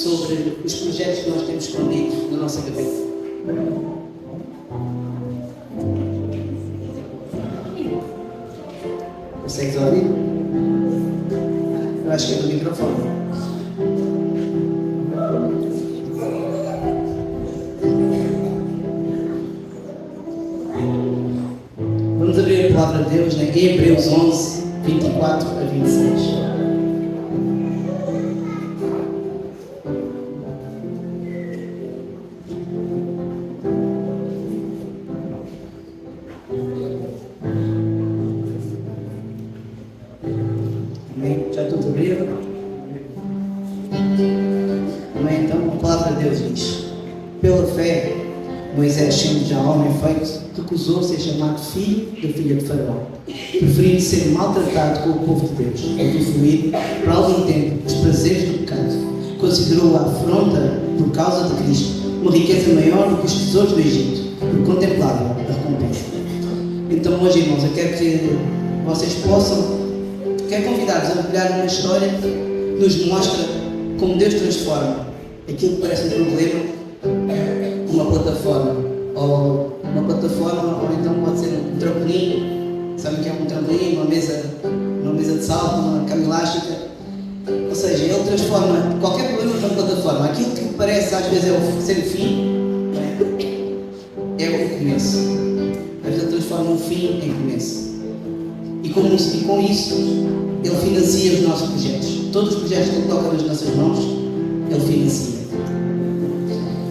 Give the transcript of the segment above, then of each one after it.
sobre os projetos que nós temos escondidos na nossa cabeça. Consegues ouvir? Eu acho que é do microfone. Vamos abrir a palavra de Deus, né? Em Hebreus 11, 24 a 26. Amém? Já tudo abriram? Amém? Então a palavra de Deus diz: pela fé, Moisés, sendo já homem feito, recusou-se a chamado filho da filha de Faraó, preferindo ser maltratado com o povo de Deus, e usufruir por algum tempo os prazeres do pecado. Considerou a afronta por causa de Cristo uma riqueza maior do que os tesouros do Egito, porque contemplava a recompensa. Então hoje, irmãos, eu quero que vocês quero convidar-vos a mergulhar numa história que nos mostra como Deus transforma aquilo que parece um problema uma plataforma, ou então pode ser um trampolim. Sabem o que é um trampolim? Uma mesa de salto, uma cama elástica. Ou seja, ele transforma qualquer problema numa plataforma. Aquilo que parece às vezes ser o fim, é o começo. Às vezes ele transforma um fim em começo. E com isso, ele financia os nossos projetos. Todos os projetos que ele coloca nas nossas mãos, ele financia.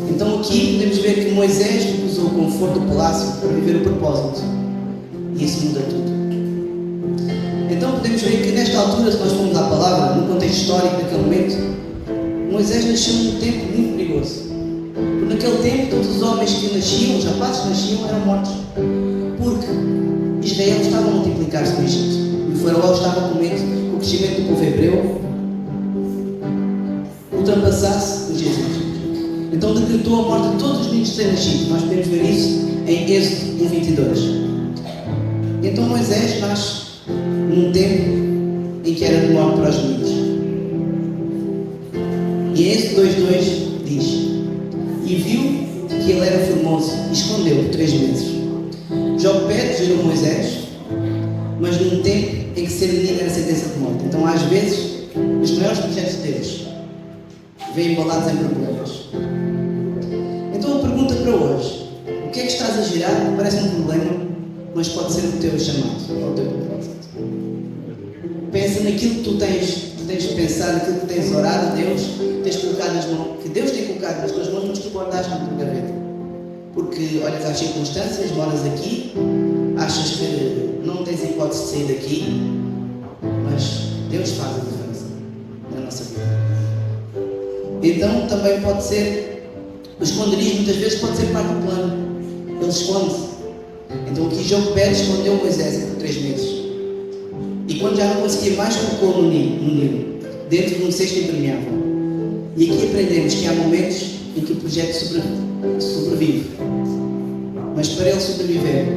Então aqui podemos ver que Moisés usou o conforto do palácio para viver o propósito. E isso muda tudo. Então podemos ver que nesta altura, se nós formos à palavra, no contexto histórico daquele momento, Moisés nasceu num tempo muito perigoso. Porque naquele tempo todos os homens que nasciam, os rapazes que nasciam, eram mortos. Porque Israel estava a multiplicar-se no Egito. E o faraó estava com medo que o crescimento do povo hebreu ultrapassasse os Jesus. Então decretou a morte de todos os meninos recém-nascidos. Nós podemos ver isso em Êxodo 1:22. Então Moisés nasce num tempo em que era de morte para os meninos. E em Êxodo 2:2 diz: e viu que ele era formoso e escondeu por 3 meses. Jocbed gerou Moisés, mas num tempo em que ser menino era sentença de morte. Então às vezes os maiores projetos de Deus vêm embalados em problemas. Então a pergunta para hoje: o que é que estás a gerar? Parece um problema, mas pode ser o teu chamado, ou o teu propósito. Pensa naquilo que tu tens pensado, naquilo que tens orado a Deus, tens colocado nas mãos, que Deus tem colocado nas tuas mãos, mas tu guardaste na tua gaveta. Porque olhas às circunstâncias, moras aqui, achas que não tens hipótese de sair daqui, mas Deus faz a diferença na nossa vida. Então também pode ser o esconderijo, muitas vezes pode ser parte do plano. Ele esconde-se. Então aqui Jocbed escondeu Moisés por 3 meses. E quando já não conseguia mais, colocou no Nilo, dentro de um cesto impermeável. E aqui aprendemos que há momentos em que o projeto sobrevive. Mas para ele sobreviver,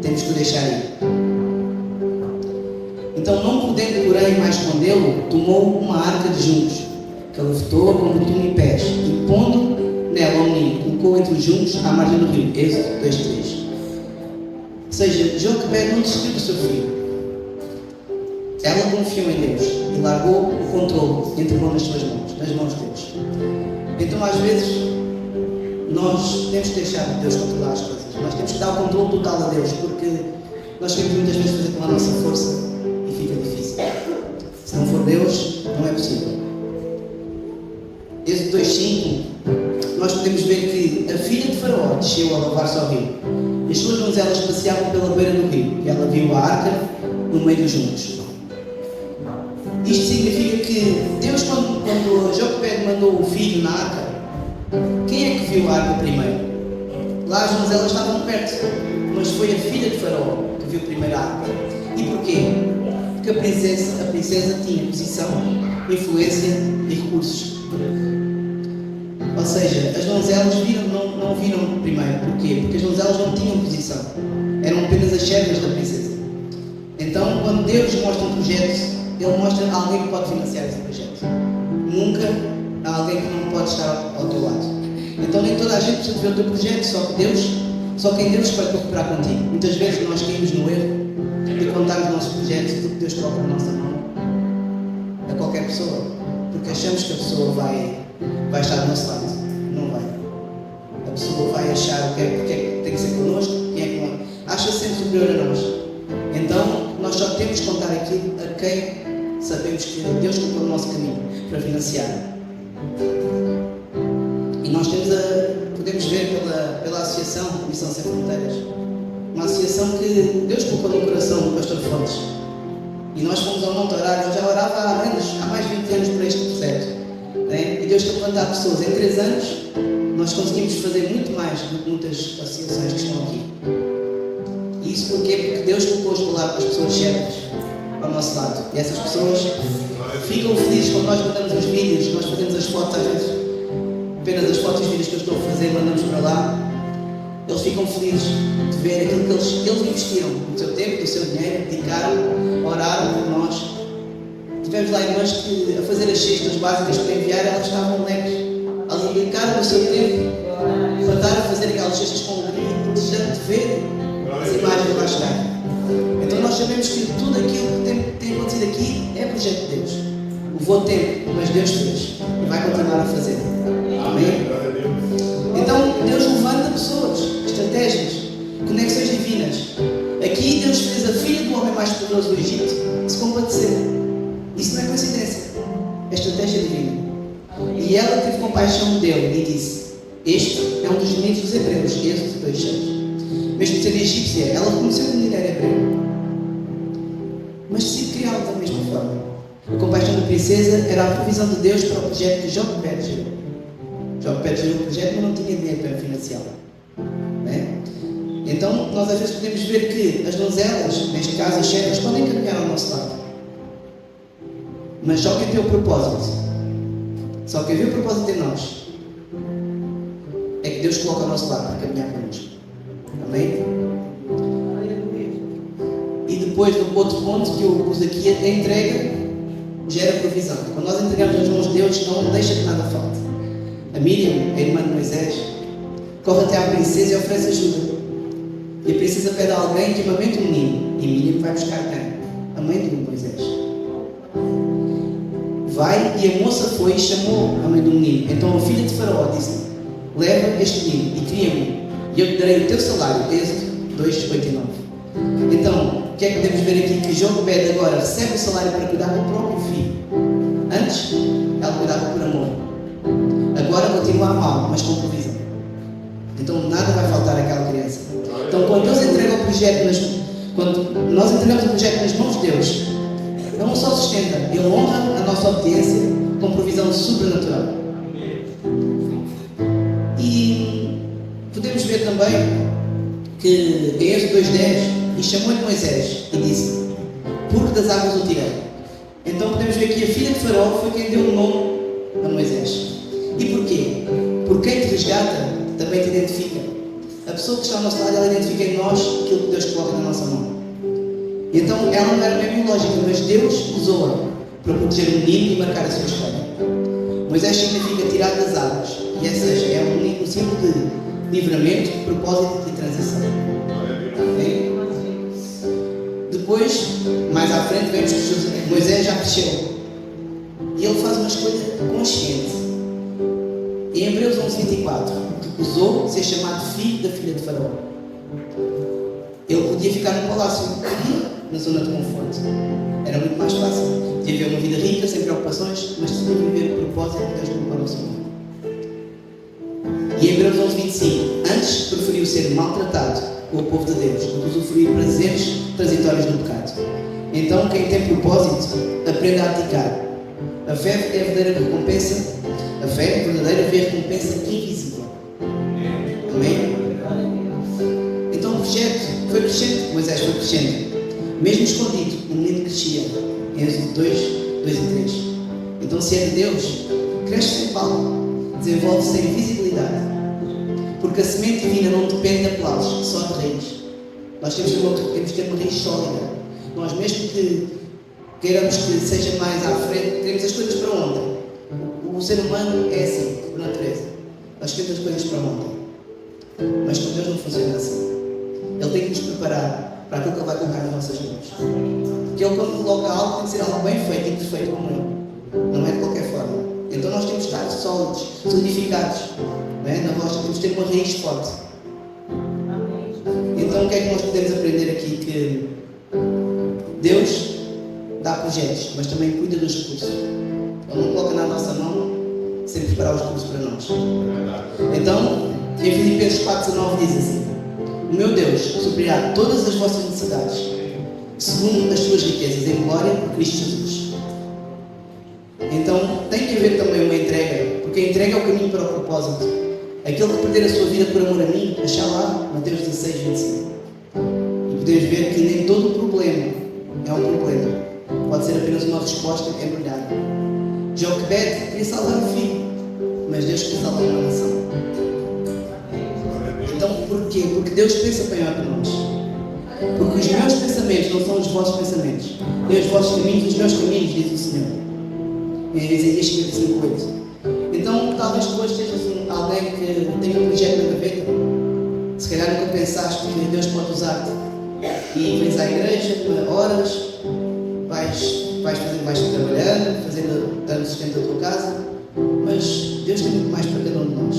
temos que o deixar ir. Então, não podendo, porém, mais escondê-lo, tomou uma arca de juncos, que ele vetou com betume e pés, e pondo nela o menino, colocou entre os juncos à margem do rio. Êxodo 2:3. Ou seja, Jocbed não desistiu do seu filho. Ela confiou em Deus e largou o controle, entregou nas suas mãos, nas mãos de Deus. Então às vezes nós temos que deixar Deus controlar as coisas. Nós temos que dar o controle total a Deus, porque nós queremos muitas vezes fazer pela nossa força e fica difícil. Se não for Deus, não é possível. Êxodo 2:5, nós podemos ver que a filha de Faraó desceu a lavar-se ao rio. E as suas donzelas passeavam pela beira do rio. E ela viu a arca no meio dos juncos. Isto significa que Deus, quando Jocbed mandou o filho na arca, quem é que viu a arca primeiro? Lá as donzelas estavam perto, mas foi a filha de Faraó que viu primeiro a arca. E porquê? Porque a princesa tinha posição, influência e recursos. Ou seja, as donzelas não viram primeiro. Porquê? Porque as donzelas não tinham posição. Eram apenas as servas da princesa. Então, quando Deus mostra um projeto, Ele mostra alguém que pode financiar esse projeto. Nunca há alguém que não pode estar ao teu lado. Então nem toda a gente precisa ver o teu projeto, só quem Deus escolhe para cooperar contigo. Muitas vezes nós caímos no erro de contar os nossos projetos, do que Deus coloca na nossa mão a qualquer pessoa, porque achamos que a pessoa vai estar do nosso lado. Não vai. A pessoa vai achar porque é que tem que ser connosco, quem é que não. Acha sempre superior a nós. Então nós só temos que contar aquilo a quem sabemos que Deus colocou no nosso caminho para financiar. E nós podemos ver pela associação Missão Sem Fronteiras, uma associação que Deus colocou no coração do pastor Fontes. E nós fomos ao Monte orar. Ele já orava há mais de 20 anos por este projeto, né? E Deus está a levantar pessoas. Em 3 anos nós conseguimos fazer muito mais do que muitas associações que estão aqui. E isso porquê? Porque Deus colocou as pessoas certas ao nosso lado. E essas pessoas ficam felizes quando nós mandamos os vídeos, nós fazemos as fotos, às vezes apenas as fotos e os vídeos que eu estou a fazer, mandamos para lá. Eles ficam felizes de ver aquilo que eles investiram, do seu tempo, do seu dinheiro, dedicaram, oraram por nós. Tivemos lá irmãs que, a fazer as cestas básicas para enviar, elas estavam alegres. Elas dedicaram o seu tempo para estar a fazer aquelas cestas com alegria, desejando de ver as imagens lá chegar. Então nós sabemos que tudo aquilo que tem acontecido aqui é projeto de Deus. Levou tempo, mas Deus fez e vai continuar a fazer. Amém? Então Deus levanta pessoas, estratégias, conexões divinas. Aqui Deus fez a filha do homem mais poderoso do Egito se compadecer. Isso não é coincidência, é estratégia divina. E ela teve compaixão dele e disse: este é um dos meninos dos hebreus, Êxodo 2:6. Mesmo sendo egípcia, ela reconheceu que o menino era hebreu, mas decidiu criá-lo da mesma forma. A compaixão da princesa era a provisão de Deus para o projeto que Joquebed gerou. Joquebed gerou o projeto, mas não tinha dinheiro para financiá-lo, né? Então nós às vezes podemos ver que as donzelas, neste caso as servas, podem caminhar ao nosso lado, mas só quem tem o propósito, só quem vê o propósito em nós, é que Deus coloca ao nosso lado para caminhar connosco. Amém? E depois, do outro ponto que eu pus aqui, a entrega gera provisão. Quando nós entregamos nas mãos de Deus, não deixa que nada falte. A Miriam, a irmã de Moisés, corre até à princesa e oferece ajuda. E a princesa pede a alguém que amamente um menino. E Miriam vai buscar quem? A mãe de Moisés. Vai, e a moça foi e chamou a mãe do menino. Então a filha de Faraó disse: leva este menino e cria-me, e eu te darei o teu salário. Êxodo 2:8 e 9. Então, o que é que podemos ver aqui? Que Joquebed agora recebe o salário para cuidar do próprio filho. Antes, ela cuidava por amor. Agora continua a amar, mas com provisão. Então nada vai faltar àquela criança. Então quando Deus entrega o projeto quando nós entregamos o projeto nas mãos de Deus, Ele não só sustenta, Ele honra a nossa obediência com provisão sobrenatural. E podemos ver também que em Êxodo 2:10, e chamou-lhe Moisés e disse: porque das águas o tirei. Então podemos ver que a filha de Faraó foi quem deu o nome a Moisés. E porquê? Porque quem te resgata também te identifica. A pessoa que está ao nosso lado, ela identifica em nós aquilo que Deus coloca na nossa mão. E então ela não era bem biológica, mas Deus usou-a para proteger o menino e marcar a sua história. Moisés significa tirar das águas, e essa é um símbolo de livramento, propósito e transição. Amém? Depois, mais à frente, vemos que Moisés já cresceu e ele faz uma escolha consciente. Em Hebreus 11:24, recusou ser chamado filho da filha de Faraó. Ele podia ficar no palácio, na zona de conforto. Era muito mais fácil. Podia viver uma vida rica, sem preocupações, mas decidiu viver o propósito que Deus colocou no seu mundo. E em Hebreus 11:25, antes preferiu ser maltratado com o povo de Deus do que usufruir prazeres transitórios no pecado. Então, quem tem propósito, aprenda a abdicar. A fé é a verdadeira recompensa. A fé verdadeira vê a recompensa invisível. Amém? Então o projeto foi crescendo, Moisés foi crescendo. Mesmo escondido, o menino crescia. Em Êxodo 2:2 e 3. Então se é de Deus, cresce sem palco, desenvolve-se sem visibilidade. Porque a semente divina não depende de aplausos, só de raiz. Nós temos que ter uma raiz sólida. Nós mesmo que queiramos que seja mais à frente, queremos as coisas para onde? O ser humano é assim, por natureza. Nós queremos as coisas para ontem. Mas com Deus não funciona assim. Ele tem que nos preparar para aquilo que Ele vai colocar nas nossas mãos. Porque Ele, quando coloca algo, tem que ser algo bem feito e perfeito como Ele. Não é de qualquer forma. Então nós temos que estar sólidos, solidificados. Não é? Na rocha temos que ter uma raiz forte. Então o que é que nós podemos aprender aqui? Que Deus dá projetos, mas também cuida dos recursos. Ele não coloca na nossa mão sem preparar os recursos para nós. Então, em Filipenses 4,19 diz assim: o meu Deus suprirá todas as vossas necessidades, segundo as suas riquezas em glória por Cristo Jesus. Então, tem que haver também uma entrega, porque a entrega é o caminho para o propósito. Aquele que perder a sua vida por amor a mim, achar lá, Mateus 16:25. E podemos ver que nem todo o problema é um problema. Pode ser apenas uma resposta embrulhada. Joquebed queria salvar o filho, mas Deus queria salvar uma nação. Então, porquê? Porque Deus pensa maior para nós. Porque os meus pensamentos não são os vossos pensamentos. Nem os vossos caminhos, os meus caminhos, diz o Senhor. Em Isaías 55:8. Então, talvez tu hoje estejas alguém que tenha um projeto na gaveta. Se calhar nunca pensaste que Deus pode usar-te. E vens à igreja, horas, vais trabalhando, dando sustento à tua casa. Mas Deus tem muito mais para cada um de nós.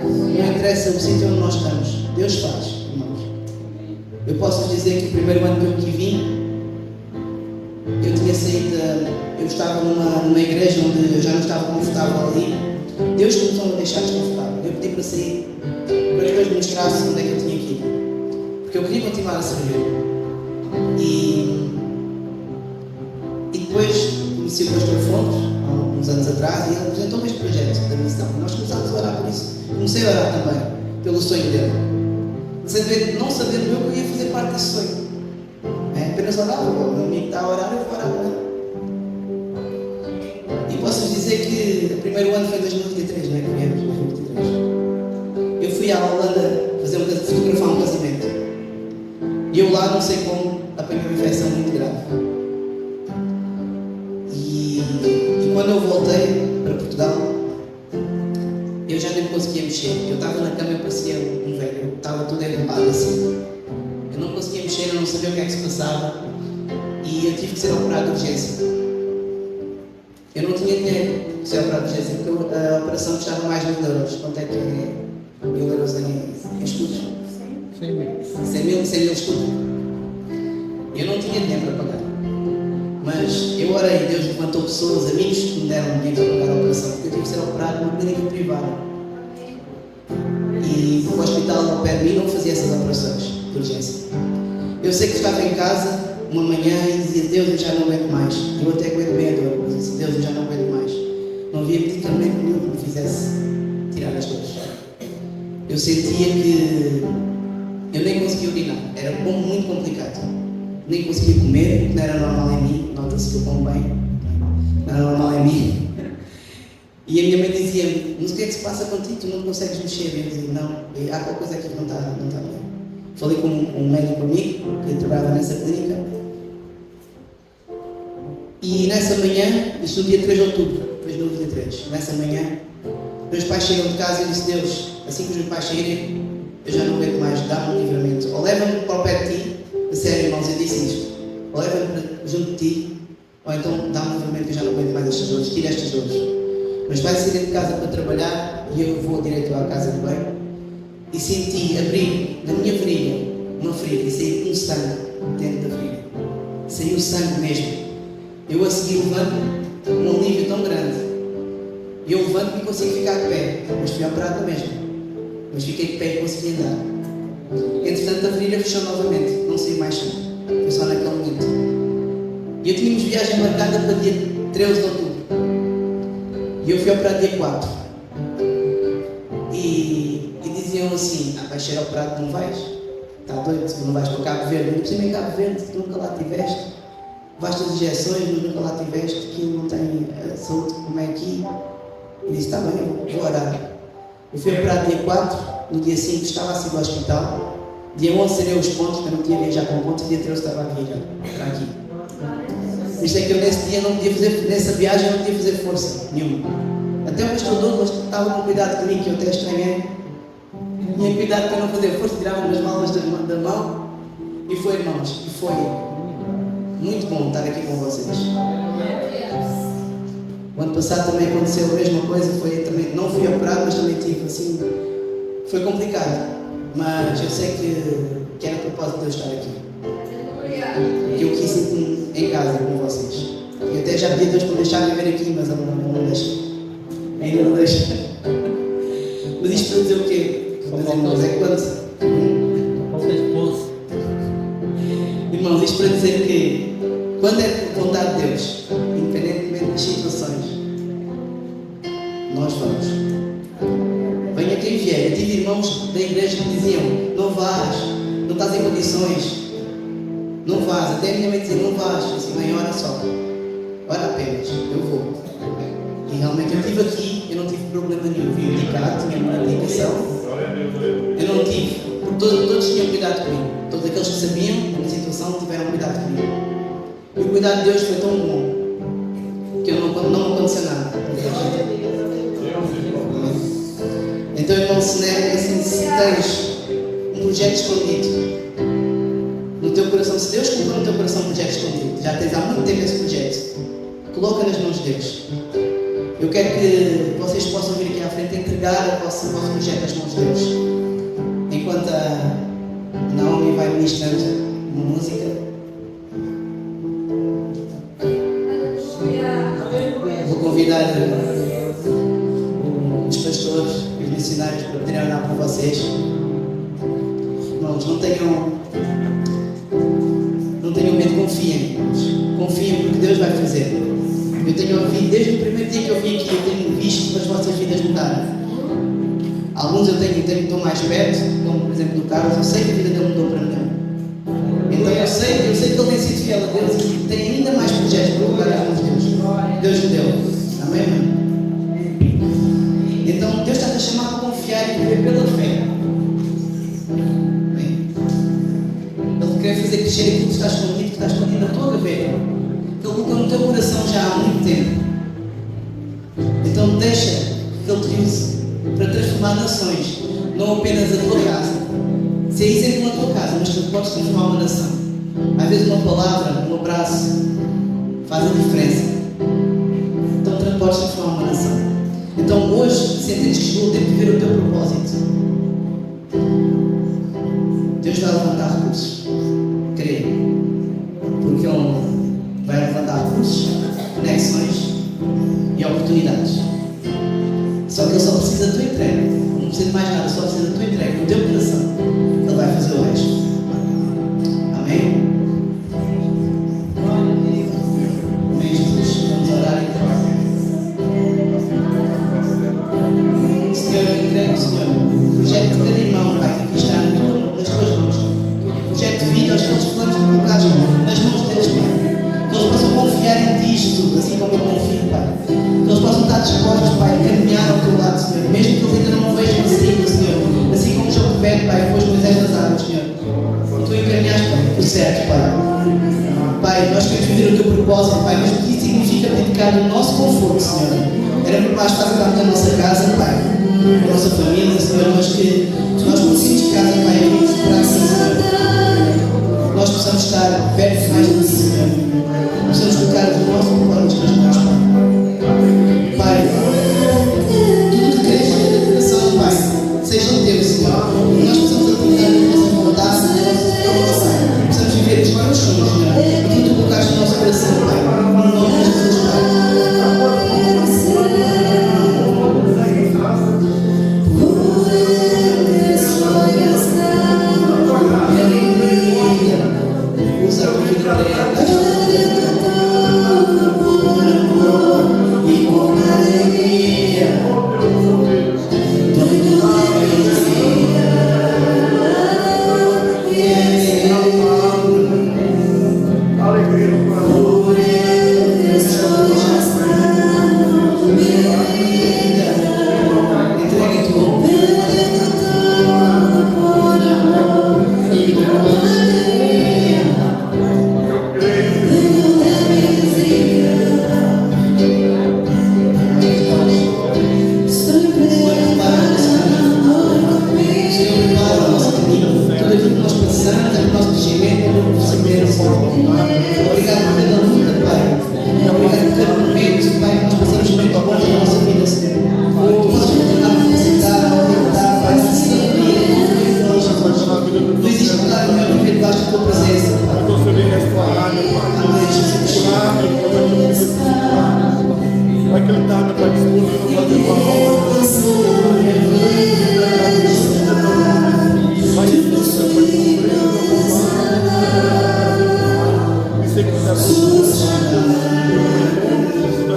Não interessa o sítio onde nós estamos. Deus faz, irmãos. Eu posso dizer que o primeiro ano que eu aqui vim, eu tinha saído, eu estava numa igreja onde eu já não estava confortável ali. Deus começou a me deixar desconfortável. Eu pedi para sair, para que Deus me mostrasse onde é que eu tinha que ir. Porque eu queria continuar a servir. E depois conheci o pastor Fontes, há uns anos atrás, e ele apresentou-me este projeto da missão. Nós começámos a orar por isso. Comecei a orar também, pelo sonho dele. Não sabendo eu que eu ia fazer parte desse sonho. Apenas orava, o meu amigo está a orar, eu vou orar com ele. E posso dizer que o primeiro ano foi em 2023, não é? Que viemos, 2023. Eu fui à Holanda fotografar um casamento. E eu lá, não sei como, apanhei uma infecção muito grave. E quando eu voltei para Portugal, eu já nem conseguia mexer. Eu estava na cama e eu parecia um velho. Eu estava tudo enrolado assim. Eu não conseguia mexer, eu não sabia o que é que se passava. E eu tive que ser operado de urgência. Eu não tinha dinheiro para ser operado de urgência, porque a operação custava mais de 1.000 euros. Quanto é que é 1.000 euros em estudos? 100 mil estudos. Eu não tinha dinheiro para pagar. Mas eu orei e Deus levantou pessoas, amigos que me deram dinheiro para pagar a operação, porque eu tive que ser operado numa clínica privada. E o hospital ao pé de mim não fazia essas operações de urgência. Eu sei que estava em casa uma manhã e dizia: Deus, eu já não aguento mais. Eu até aguento bem a dor, mas disse: Deus, eu já não aguento mais. Não havia medicamento nenhum que me fizesse tirar as dores. Eu sentia que eu nem conseguia urinar, era muito complicado. Nem conseguia comer, porque não era normal em mim. Nota-se que eu como bem, não era normal em mim. E a minha mãe dizia-me: mas o que é que se passa contigo? Tu não consegues mexer? E eu dizia: não, há qualquer coisa aqui que não está bem. Falei com um médico amigo que trabalhava nessa clínica. E nessa manhã, isto no dia 3 de outubro de 2023, nessa manhã, meus pais chegam de casa e eu disse: Deus, assim que os meus pais chegarem, eu já não aguento mais, dá-me um livramento. Ou leva-me para o pé de ti, a sério, irmãos, eu disse isto. Ou leva-me junto de ti, ou então dá-me um livramento que eu já não aguento mais estas dores, tira estas dores. Meus pais saíram de casa para trabalhar e eu vou direito à casa de banho e senti abrir na minha virilha uma ferida e sair um sangue dentro da ferida. Saiu sangue mesmo. Eu a seguir levanto um alívio tão grande. E eu levanto e consigo ficar de pé, mas fui operado na mesma. Mas fiquei de pé e consegui andar. Entretanto, a ferida fechou novamente, não saiu mais sangue. Foi só naquele momento. E eu tínhamos viagem marcada para dia 13 de outubro. E eu fui operado dia 4. E diziam assim: vais ser operado, não vais? Está doido, tu não vais para Cabo Verde. Eu disse: em Cabo Verde, tu nunca lá tiveste. Vais ter injeções, mas nunca lá tiveste, aquilo não tem saúde como é aqui. E disse: está bem, eu vou orar. Eu fui operado dia 4, no dia 5 estava a sair do hospital. Dia 11 serei os pontos, para não tinha viajar com pontos, dia 13 estava a viajar para aqui. Isto é que eu nesse dia não podia fazer, nessa viagem eu não podia fazer força nenhuma. Até o pastor Douglas estava com cuidado comigo, que eu até estranhei. Tinha cuidado para não fazer força, tirava umas malas da mão. E foi, irmãos, e foi muito bom estar aqui com vocês. O ano passado também aconteceu a mesma coisa, também, não fui operado, mas também tive assim, foi complicado, mas eu sei que era propósito de eu estar aqui. Porque eu quis sentir-me em casa com vocês. Eu até já pedi a Deus para deixar-me vir aqui, mas ele não deixa. Ainda não deixa. Mas isto para dizer o quê? Meus irmãos, é quando... Irmãos, isto para dizer que quando é vontade de Deus, independentemente das situações, nós vamos. Venha quem vier. Eu tive irmãos da igreja que diziam: não vás, não estás em condições, não vás. Até a minha mãe dizia: não vás. Eu disse: mãe, ora só, ora apenas, eu vou. E realmente eu estive aqui, eu não tive problema nenhum. Vim indicado, tinha uma indicação. Eu não tive, porque todos tinham cuidado comigo. Todos aqueles que sabiam da minha situação tiveram cuidado comigo. E o cuidado de Deus foi tão bom que não aconteceu nada. Então, irmão, se tens um projeto escondido no teu coração, se Deus colocou no teu coração um projeto escondido, já tens há muito tempo esse projeto, coloca nas mãos de Deus. Eu quero que vocês possam vir aqui à frente e entregar o vosso projeto nas mãos de Deus. Enquanto a Naomi vai ministrando uma música, vou convidar os pastores e os missionários para poderem orar por vocês. Irmãos, não tenham medo, confiem. Confiem porque Deus vai fazer. Eu tenho ouvido, desde o primeiro dia que eu vim aqui, eu tenho visto as vossas vidas mudarem. Alguns eu estou mais perto, como por exemplo do Carlos, eu sei que a vida dele mudou para mim. Então eu sei que ele tem sido fiel a Deus e tem ainda mais projetos para colocar nas mãos de Deus. Deus me deu. Amém, irmão? Então Deus está a chamar para confiar e viver pela fé. Amém? Ele quer fazer crescer aquilo que está escondido na tua gaveta. Que Ele colocou no teu coração já há muito tempo. Então deixa que Ele te use para transformar nações, não apenas a tua casa. Se é exemplo na tua casa, mas tu podes transformar uma nação. Às vezes uma palavra, um abraço faz a diferença. Então podes transformar uma nação. Então hoje, se entendes que chegou o tempo de ver o teu propósito, Deus vai levantar recursos. Creia. Porque Ele vai levantar recursos, conexões e oportunidades. Só que Ele só precisa da tua entrega. Não precisa de mais nada, só precisa da tua entrega, do teu coração. Ele vai fazer o resto. Amém? Amém, Jesus. Vamos orar então. Senhor, eu entrego, Senhor, o projeto de cada irmão, Pai, que aqui está nas tuas mãos. O projeto de vida, os teus planos colocados nas mãos deles, Pai. Que eles possam confiar em Ti, Jesus, assim como eu confio, Pai. Que eles possam estar dispostos, Pai, a caminhar ao teu lado, Senhor. Mesmo que eles ainda não vejam a saída, Senhor. Assim como João pede, Pai, pôs Moisés nas águas, Senhor. E Tu encaminhaste, Pai, por certo, Pai. Pai, nós queremos viver o Teu propósito, Pai, mas o que significa dedicar o nosso conforto, Senhor? Era muito mais fácil estarmos na nossa casa, Pai, com a nossa família, Senhor, mas que nós conseguimos casa, Pai, e para assim, Senhor. Nós possamos estar perto mais de Ti, Senhor. Possamos colocar o nosso propósito nas mãos, Pai. Pai, tudo que queremos fazer no coração, Pai, seja o Teu, Senhor. Nós possamos acreditar na nossa vontade, na nossa vontade. Possamos viver os teus sonhos, Senhor. E que Tu colocaste no nosso coração, Pai. No nome de Jesus, Pai. Usa a tua vida para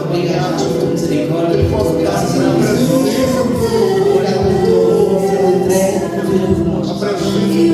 Obrigado por tua misericórdia, por tua graça, Senhor. Obrigado por tua entrega, por vida por nós. Obrigado, Senhor.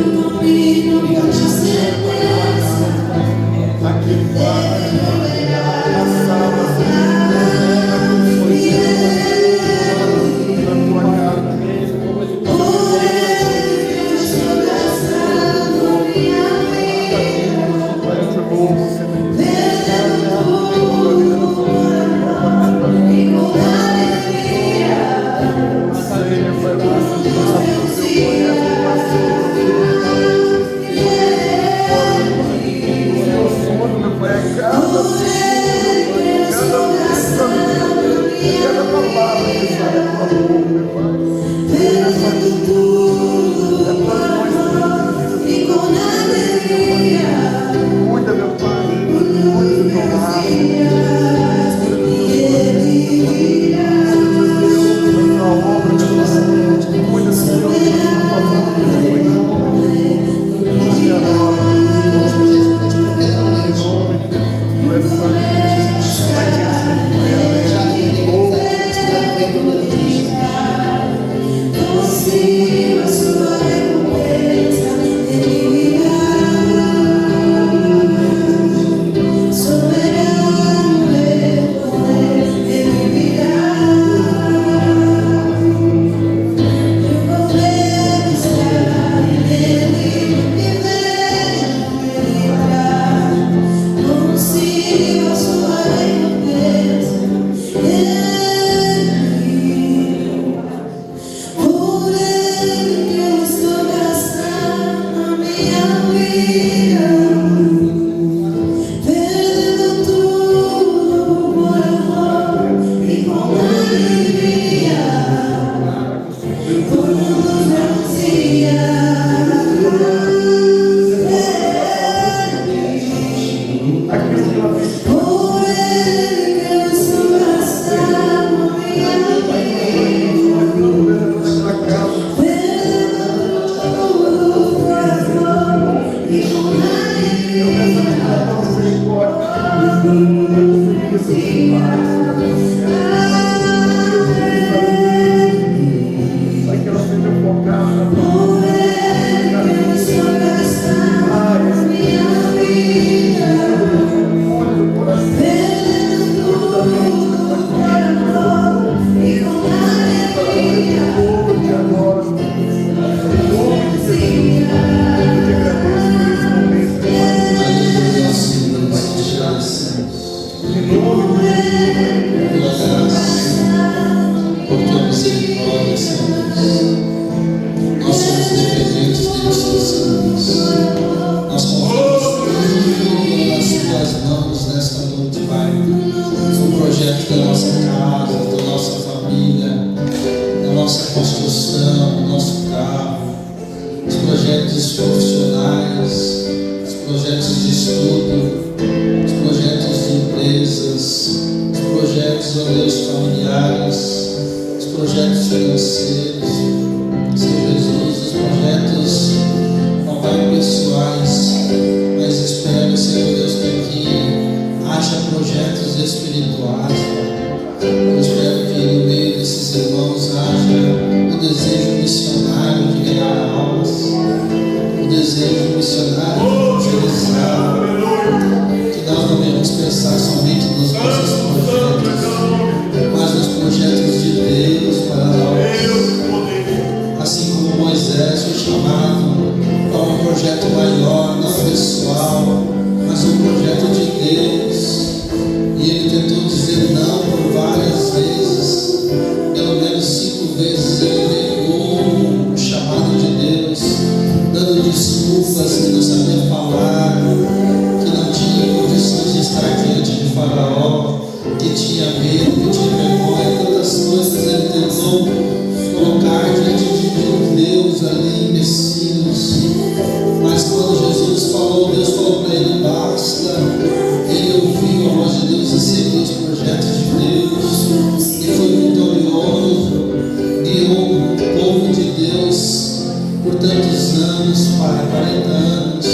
Pai, 40 anos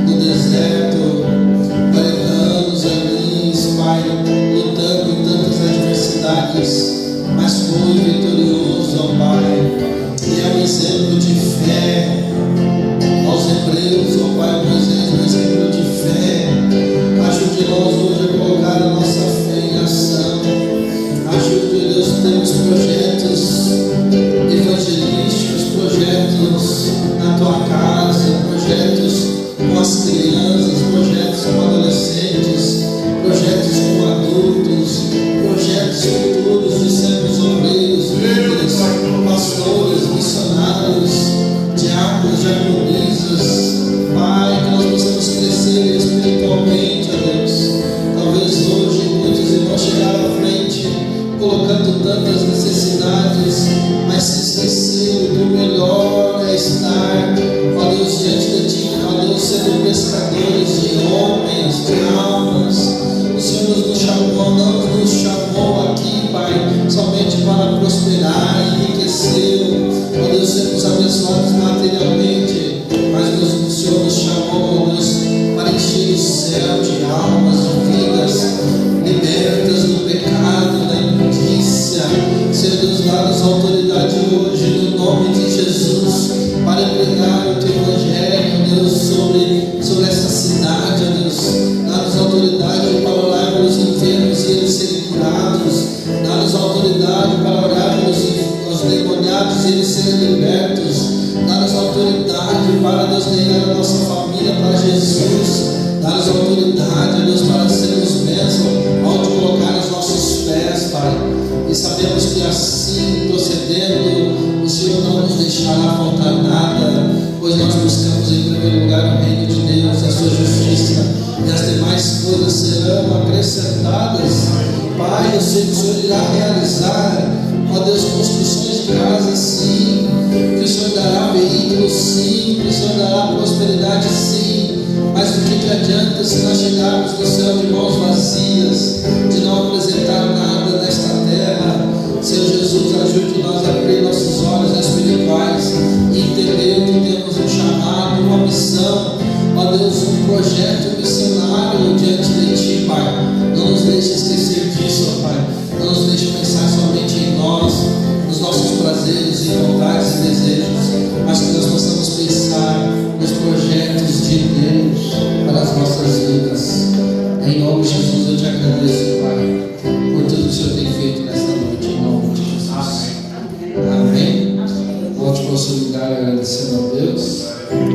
no deserto, 40 anos dificuldades, mas foi vitorioso, ó Pai, e é um exemplo de fé aos hebreus, ó Pai. Moisés é um exemplo de fé. Ajude nós hoje a colocar a nossa fé em ação. Ajude, Deus, temos projetos evangelísticos, projetos na tua casa, projetos com as crianças, projetos com adolescentes, projetos com adultos, projetos futuros de servos obreiros, líderes, pastores, missionários, diáconos, diaconisas. Pai, que nós possamos crescer espiritualmente, ó Deus. Talvez hoje muitos irmãos chegaram à frente colocando tantas necessidades, mas se esqueceram que o melhor é estar, ó Deus, diante de Ti, ó Deus, sendo pescadores de homens, de almas. O Senhor nos chamou, não nos chamou aqui, Pai, somente para prosperar, enriquecer, ó Deus, sermos abençoados materialmente, mas o Senhor nos chamou, ó Deus, para encher o céu de almas, de vidas libertas do pecado, da imundícia. Senhor Deus, dá-nos autoridade hoje, no nome de Jesus, para pregar o Teu Evangelho, Deus, sobre essa cidade, Deus. Dá-nos autoridade para orar pelos enfermos e eles serem curados. Dá-nos autoridade para orar pelos demoniados e eles serem libertos. Dá-nos autoridade para, Deus, ganhar a nossa família para Jesus. Dá-nos autoridade, Deus, para sermos bênçãos, onde colocar os nossos pés, Pai. E sabemos que assim, procedendo, o Senhor não nos deixará faltar nada, pois nós buscamos em primeiro lugar o reino de Deus, a sua justiça, e as demais coisas serão acrescentadas. Pai, eu sei que o Senhor irá realizar, ó Deus, construções de casa, sim, que o Senhor dará veículos, sim, que o Senhor dará prosperidade, sim. Mas o que adianta se nós chegarmos no céu de mãos vazias, de não apresentar nada nesta terra? Senhor Jesus, ajude nós a abrir nossos olhos espirituais e entender que temos um chamado, uma missão, ó Deus, um projeto missionário diante de Ti, Pai. Não nos deixe esquecer disso, ó Pai. Não nos deixe pensar somente em nós, nos nossos prazeres e vontades e desejos, mas que nós possamos pensar nos projetos de Deus para as nossas vidas. Em nome de Jesus eu te agradeço.